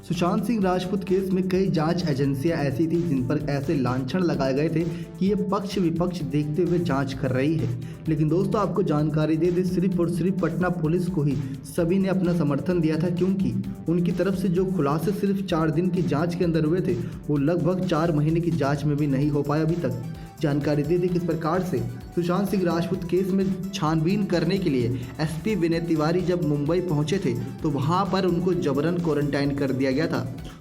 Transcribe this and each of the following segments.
Sushant Singh Rajput case में कई जांच एजेंसियां ऐसी थी जिन पर ऐसे लांछन लगाए गए थे कि ये पक्ष विपक्ष देखते हुए जांच कर रही है। लेकिन दोस्तों आपको जानकारी दे दें, सिर्फ और सिर्फ पटना पुलिस को ही सभी ने अपना समर्थन दिया था, क्योंकि उनकी तरफ से जो खुलासे सिर्फ 4 दिन की जांच के अंदर हुए थे वो लगभग 4 महीने की जांच में भी नहीं हो पाया अभी तक। जानकारी दे दी किस प्रकार से सुशांत सिंह राजपूत केस में छानबीन करने के लिए एसपी विनय तिवारी जब मुंबई पहुंचे थे तो वहां पर उनको जबरन क्वारंटाइन कर दिया गया था।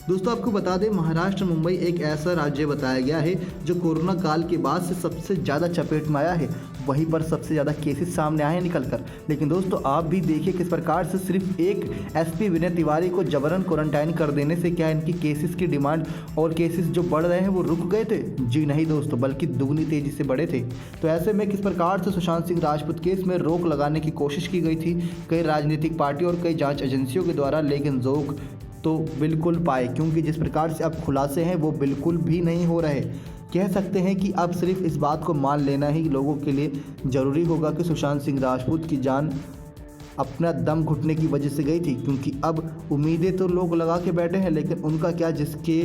दोस्तों आपको बता दें, महाराष्ट्र मुंबई एक ऐसा राज्य बताया गया है जो कोरोना काल के बाद से सबसे ज़्यादा चपेट में आया है। वहीं पर सबसे ज़्यादा केसेस सामने आए हैं निकलकर। लेकिन दोस्तों आप भी देखिए किस प्रकार से सिर्फ एक एसपी विनय तिवारी को जबरन क्वारंटाइन कर देने से क्या इनकी केसेस की डिमांड और केसेस जो बढ़ रहे हैं वो रुक गए थे? जी नहीं दोस्तों, बल्कि दुगनी तेजी से बढ़े थे। तो ऐसे में किस प्रकार से सुशांत सिंह राजपूत केस में रोक लगाने की कोशिश की गई थी कई राजनीतिक पार्टियों और कई जाँच एजेंसियों के द्वारा, लेकिन रोक तो बिल्कुल पाए, क्योंकि जिस प्रकार से अब खुलासे हैं वो बिल्कुल भी नहीं हो रहे। कह सकते हैं कि अब सिर्फ इस बात को मान लेना ही लोगों के लिए ज़रूरी होगा कि सुशांत सिंह राजपूत की जान अपना दम घुटने की वजह से गई थी, क्योंकि अब उम्मीदें तो लोग लगा के बैठे हैं, लेकिन उनका क्या, जिसके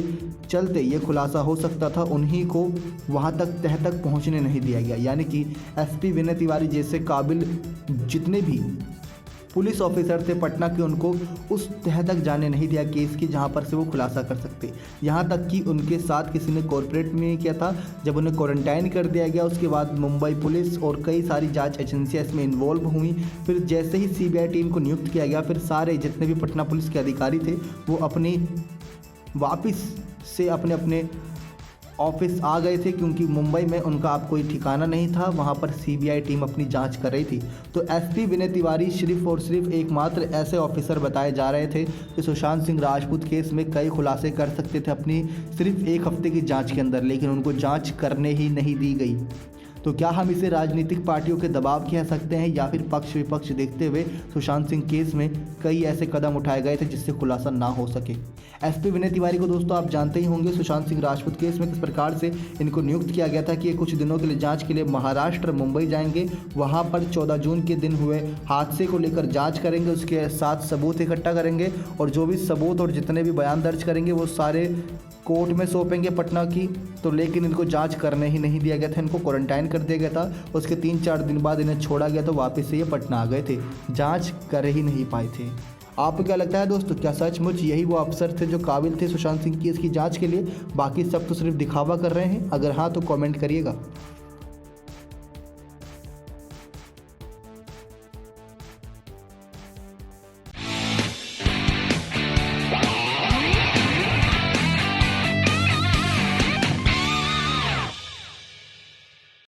चलते ये खुलासा हो सकता था उन्हीं को वहाँ तक तह तक पहुँचने नहीं दिया गया। यानी कि एसपी विनय तिवारी जैसे काबिल जितने भी पुलिस ऑफिसर थे पटना के, उनको उस तह तक जाने नहीं दिया केस की जहां पर से वो खुलासा कर सकते। यहां तक कि उनके साथ किसी ने कॉर्पोरेट में किया था। जब उन्हें क्वारंटाइन कर दिया गया उसके बाद मुंबई पुलिस और कई सारी जांच एजेंसियां इसमें इन्वॉल्व हुई। फिर जैसे ही सीबीआई टीम को नियुक्त किया गया, फिर सारे जितने भी पटना पुलिस के अधिकारी थे वो अपनी वापस से अपने अपने ऑफिस आ गए थे, क्योंकि मुंबई में उनका अब कोई ठिकाना नहीं था। वहां पर सीबीआई टीम अपनी जांच कर रही थी। तो एसपी विनय तिवारी सिर्फ और सिर्फ एकमात्र ऐसे ऑफिसर बताए जा रहे थे कि सुशांत सिंह राजपूत केस में कई खुलासे कर सकते थे अपनी सिर्फ 1 हफ्ते की जांच के अंदर, लेकिन उनको जांच करने ही नहीं दी गई। तो क्या हम इसे राजनीतिक पार्टियों के दबाव कह सकते हैं, या फिर पक्ष विपक्ष देखते हुए सुशांत सिंह केस में कई ऐसे कदम उठाए गए थे जिससे खुलासा ना हो सके? एसपी विनय तिवारी को दोस्तों आप जानते ही होंगे, सुशांत सिंह राजपूत केस में किस प्रकार से इनको नियुक्त किया गया था कि ये कुछ दिनों के लिए जांच के लिए महाराष्ट्र मुंबई जाएंगे। वहां पर 14 जून के दिन हुए हादसे को लेकर जांच करेंगे, उसके साथ सबूत इकट्ठा करेंगे और जो भी सबूत और जितने भी बयान दर्ज करेंगे वो सारे कोर्ट में सौंपेंगे पटना की। तो लेकिन इनको जांच करने ही नहीं दिया गया था, इनको क्वारंटाइन कर दिया गया था। उसके 3-4 दिन बाद इन्हें छोड़ा गया तो वापस से ये पटना आ गए थे, जांच कर ही नहीं पाए थे। आपको क्या लगता है दोस्तों, क्या सचमुच यही वो अफसर थे जो काबिल थे सुशांत सिंह केस की जांच के लिए? बाकी सब तो सिर्फ दिखावा कर रहे हैं। अगर हाँ तो कमेंट करिएगा।